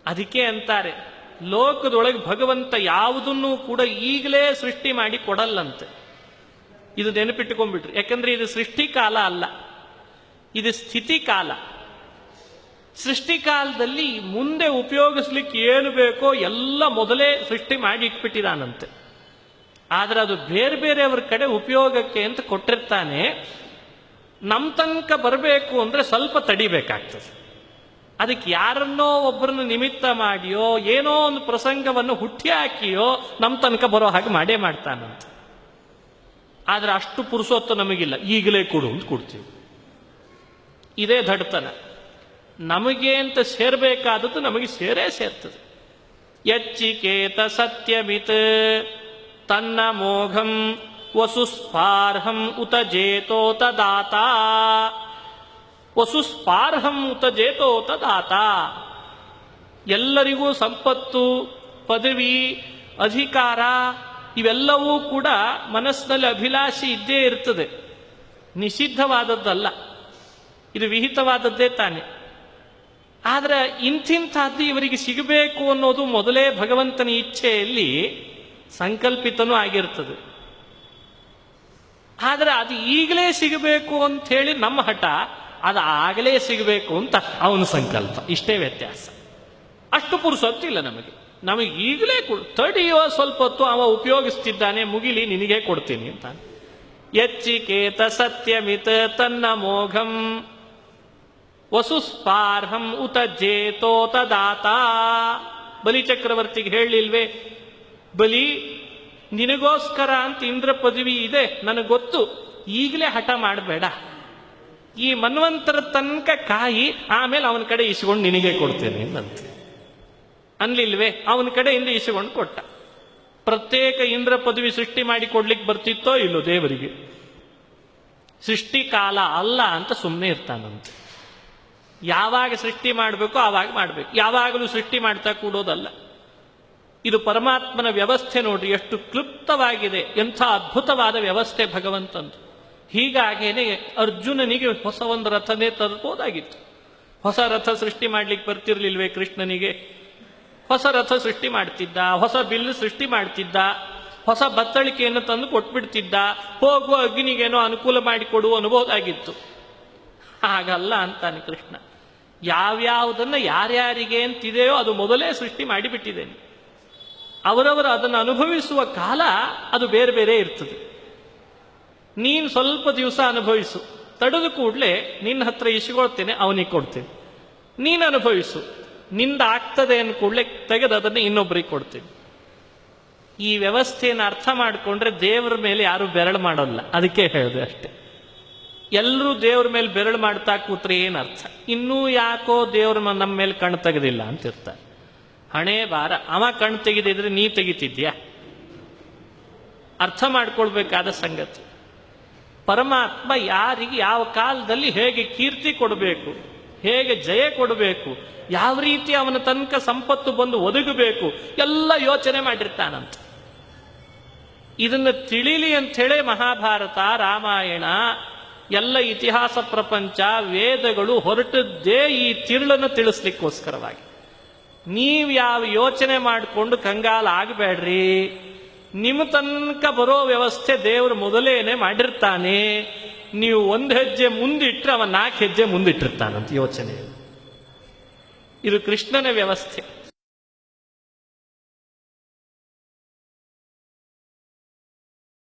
ಅದಕ್ಕೆ ಅಂತಾರೆ, ಲೋಕದೊಳಗೆ ಭಗವಂತ ಯಾವುದನ್ನೂ ಕೂಡ ಈಗಲೇ ಸೃಷ್ಟಿ ಮಾಡಿ ಕೊಡಲ್ಲಂತೆ. ಇದು ನೆನಪಿಟ್ಟುಕೊಂಡ್ಬಿಟ್ರಿ. ಯಾಕಂದ್ರೆ ಇದು ಸೃಷ್ಟಿಕಾಲ ಅಲ್ಲ, ಇದು ಸ್ಥಿತಿ ಕಾಲ. ಸೃಷ್ಟಿಕಾಲದಲ್ಲಿ ಮುಂದೆ ಉಪಯೋಗಿಸ್ಲಿಕ್ಕೆ ಏನು ಬೇಕೋ ಎಲ್ಲ ಮೊದಲೇ ಸೃಷ್ಟಿ ಮಾಡಿ ಇಟ್ಬಿಟ್ಟಿದಾನಂತೆ. ಆದ್ರೆ ಅದು ಬೇರೆ ಬೇರೆಯವ್ರ ಕಡೆ ಉಪಯೋಗಕ್ಕೆ ಅಂತ ಕೊಟ್ಟಿರ್ತಾನೆ. ನಮ್ಮ ತನಕ ಬರಬೇಕು ಅಂದ್ರೆ ಸ್ವಲ್ಪ ತಡಿಬೇಕಾಗ್ತದೆ. ಅದಕ್ಕೆ ಯಾರನ್ನೋ ಒಬ್ಬರನ್ನು ನಿಮಿತ್ತ ಮಾಡಿಯೋ ಏನೋ ಒಂದು ಪ್ರಸಂಗವನ್ನು ಹುಟ್ಟಿ ಹಾಕಿಯೋ ನಮ್ಮ ತನಕ ಬರೋ ಹಾಗೆ ಮಾಡೇ ಮಾಡ್ತಾನಂತ. ಆದ್ರೆ ಅಷ್ಟು ಪುರುಷೋತ್ತು ನಮಗಿಲ್ಲ, ಈಗಲೇ ಕೊಡು ಅಂತ ಕೊಡ್ತೀವಿ. ಇದೇ ದಡ್ತನ. ನಮಗೆ ಅಂತ ಸೇರ್ಬೇಕಾದದ್ದು ನಮಗೆ ಸೇರೇ ಸೇರ್ತದೆ. ಯಚ್ಚಿಕೇತ ಸತ್ಯಮಿತ್ ತನ್ನ ಮೋಘಂ ವಸುಸ್ಪಾರ್ಹಂ ಉತ ಜೇತೋತ ದಾತ. ವಸುಸ್ಪಾರ್ಹಂ ಉತ ಜೇತೋತ ದಾತ. ಎಲ್ಲರಿಗೂ ಸಂಪತ್ತು, ಪದವಿ, ಅಧಿಕಾರ ಇವೆಲ್ಲವೂ ಕೂಡ ಮನಸ್ಸಿನಲ್ಲಿ ಅಭಿಲಾಷೆ ಇದ್ದೇ ಇರ್ತದೆ. ನಿಷಿದ್ಧವಾದದ್ದಲ್ಲ, ಇದು ವಿಹಿತವಾದದ್ದೇ ತಾನೆ. ಆದ್ರೆ ಇಂಥಿಂಥದ್ದು ಇವರಿಗೆ ಸಿಗಬೇಕು ಅನ್ನೋದು ಮೊದಲೇ ಭಗವಂತನ ಇಚ್ಛೆಯಲ್ಲಿ ಸಂಕಲ್ಪಿತನೂ ಆಗಿರ್ತದೆ. ಆದ್ರೆ ಅದು ಈಗಲೇ ಸಿಗಬೇಕು ಅಂತ ಹೇಳಿ ನಮ್ಮ ಹಠ, ಅದು ಆಗಲೇ ಸಿಗಬೇಕು ಅಂತ ಅವನ ಸಂಕಲ್ಪ. ಇಷ್ಟೇ ವ್ಯತ್ಯಾಸ. ಅಷ್ಟು ಪುರುಸೊತ್ತಿಲ್ಲ ನಮಗೆ. ನಮಗೆ ಈಗಲೇ ತಡಿಯೋ ಸ್ವಲ್ಪ ಹೊತ್ತು ಅವ ಉಪಯೋಗಿಸ್ತಿದ್ದಾನೆ, ಮುಗಿಲಿ ನಿನಗೆ ಕೊಡ್ತೀನಿ ಅಂತ. ಯಚ್ಚಿಕೇತ ಸತ್ಯಮಿತ ತನ್ನ ಮೋಘಂ ವಸುಸ್ಪಾರ್ಹಂ ಉತ ಜೇತೋತ ದಾತ. ಬಲಿ ಚಕ್ರವರ್ತಿಗೆ ಹೇಳಿಲ್ವೇ, ಬಲಿ ನಿನಗೋಸ್ಕರ ಅಂತ ಇಂದ್ರ ಪದವಿ ಇದೆ ನನಗೆ ಗೊತ್ತು, ಈಗಲೇ ಹಠ ಮಾಡಬೇಡ, ಈ ಮನ್ವಂತರ ತನಕ ಕಾಯಿ, ಆಮೇಲೆ ಅವನ ಕಡೆ ಇಸ್ಕೊಂಡು ನಿನಗೆ ಕೊಡ್ತೇನೆ ಅಂತ ಅನ್ಲಿಲ್ವೇ. ಅವನ ಕಡೆಯಿಂದ ಇಸ್ಕೊಂಡು ಕೊಟ್ಟ. ಪ್ರತ್ಯೇಕ ಇಂದ್ರ ಪದವಿ ಸೃಷ್ಟಿ ಮಾಡಿ ಕೊಡ್ಲಿಕ್ಕೆ ಬರ್ತಿತ್ತೋ ಇಲ್ಲೋ ದೇವರಿಗೆ. ಸೃಷ್ಟಿ ಕಾಲ ಅಲ್ಲ ಅಂತ ಸುಮ್ಮನೆ ಇರ್ತಾನಂತೆ. ಯಾವಾಗ ಸೃಷ್ಟಿ ಮಾಡಬೇಕೋ ಆವಾಗ ಮಾಡಬೇಕು, ಯಾವಾಗಲೂ ಸೃಷ್ಟಿ ಮಾಡ್ತಾ ಕೂಡೋದಲ್ಲ. ಇದು ಪರಮಾತ್ಮನ ವ್ಯವಸ್ಥೆ ನೋಡ್ರಿ, ಎಷ್ಟು ಕ್ಲುಪ್ತವಾಗಿದೆ, ಎಂಥ ಅದ್ಭುತವಾದ ವ್ಯವಸ್ಥೆ ಭಗವಂತಂದು. ಹೀಗಾಗೇನೆ ಅರ್ಜುನನಿಗೆ ಹೊಸ ಒಂದು ರಥನೇ ತರಬಹುದಾಗಿತ್ತು. ಹೊಸ ರಥ ಸೃಷ್ಟಿ ಮಾಡ್ಲಿಕ್ಕೆ ಬರ್ತಿರ್ಲಿಲ್ವೇ ಕೃಷ್ಣನಿಗೆ? ಹೊಸ ರಥ ಸೃಷ್ಟಿ ಮಾಡ್ತಿದ್ದ, ಹೊಸ ಬಿಲ್ಲು ಸೃಷ್ಟಿ ಮಾಡ್ತಿದ್ದ, ಹೊಸ ಬತ್ತಳಿಕೆಯನ್ನು ತಂದು ಕೊಟ್ಬಿಡ್ತಿದ್ದ, ಹೋಗುವ ಅಗ್ನಿಗೇನೋ ಅನುಕೂಲ ಮಾಡಿಕೊಡು ಅನ್ಬೋದಾಗಿತ್ತು. ಹಾಗಲ್ಲ ಅಂತಾನೆ ಕೃಷ್ಣ. ಯಾವ್ಯಾವುದನ್ನ ಯಾರ್ಯಾರಿಗೆ ಅಂತಿದೆಯೋ ಅದು ಮೊದಲೇ ಸೃಷ್ಟಿ ಮಾಡಿಬಿಟ್ಟಿದ್ದೇನೆ. ಅವರವರು ಅದನ್ನು ಅನುಭವಿಸುವ ಕಾಲ ಅದು ಬೇರೆ ಬೇರೆ ಇರ್ತದೆ. ನೀನು ಸ್ವಲ್ಪ ದಿವಸ ಅನುಭವಿಸು, ತಡೆದು ಕೂಡಲೇ ನಿನ್ನ ಹತ್ರ ಇಸ್ಕೊಳ್ತೇನೆ, ಅವನಿಗೆ ಕೊಡ್ತೇನೆ. ನೀನು ಅನುಭವಿಸು, ನಿಂದ ಆಗ್ತದೆ ಅಂದ ಕೂಡಲೇ ತೆಗೆದು ಅದನ್ನು ಇನ್ನೊಬ್ಬರಿಗೆ ಕೊಡ್ತೇನೆ. ಈ ವ್ಯವಸ್ಥೆಯನ್ನು ಅರ್ಥ ಮಾಡಿಕೊಂಡ್ರೆ ದೇವರ ಮೇಲೆ ಯಾರು ಬೆರಳು ಮಾಡೋಲ್ಲ. ಅದಕ್ಕೆ ಹೇಳಿದೆ ಅಷ್ಟೆ. ಎಲ್ಲರೂ ದೇವ್ರ ಮೇಲೆ ಬೆರಳು ಮಾಡ್ತಾ ಕೂತ್ರೆ ಏನರ್ಥ? ಇನ್ನೂ ಯಾಕೋ ದೇವ್ರ ನಮ್ಮ ಮೇಲೆ ಕಣ್ಣು ತೆಗೆದಿಲ್ಲ ಅಂತಿರ್ತಾರೆ. ಹಣೆ ಬಾರ, ಅವ ಕಣ್ಣು ತೆಗೆದಿದ್ರೆ ನೀ ತೆಗಿತಿದ್ಯಾ? ಅರ್ಥ ಮಾಡ್ಕೊಳ್ಬೇಕಾದ ಸಂಗತಿ. ಪರಮಾತ್ಮ ಯಾರಿಗೆ ಯಾವ ಕಾಲದಲ್ಲಿ ಹೇಗೆ ಕೀರ್ತಿ ಕೊಡಬೇಕು, ಹೇಗೆ ಜಯ ಕೊಡಬೇಕು, ಯಾವ ರೀತಿ ಅವನ ತನಕ ಸಂಪತ್ತು ಬಂದು ಒದಗಬೇಕು ಎಲ್ಲ ಯೋಚನೆ ಮಾಡಿರ್ತಾನಂತ. ಇದನ್ನು ತಿಳಿಲಿ ಅಂಥೇಳಿ ಮಹಾಭಾರತ, ರಾಮಾಯಣ, ಎಲ್ಲ ಇತಿಹಾಸ ಪ್ರಪಂಚ, ವೇದಗಳು ಹೊರಟದ್ದೇ ಈ ತಿರುಳನ್ನು ತಿಳಿಸ್ಲಿಕ್ಕೋಸ್ಕರವಾಗಿ. ನೀವು ಯಾವ ಯೋಚನೆ ಮಾಡಿಕೊಂಡು ಕಂಗಾಲ ಆಗಬೇಡ್ರಿ. ನಿಮ್ಮ ತನಕ ಬರೋ ವ್ಯವಸ್ಥೆ ದೇವರು ಮೊದಲೇನೆ ಮಾಡಿರ್ತಾನೆ. ನೀವು ಒಂದು ಹೆಜ್ಜೆ ಮುಂದಿಟ್ರೆ ಅವ 4 ಹೆಜ್ಜೆ ಮುಂದಿಟ್ಟಿರ್ತಾನಂತ ಯೋಚನೆ. ಇದು ಕೃಷ್ಣನ ವ್ಯವಸ್ಥೆ.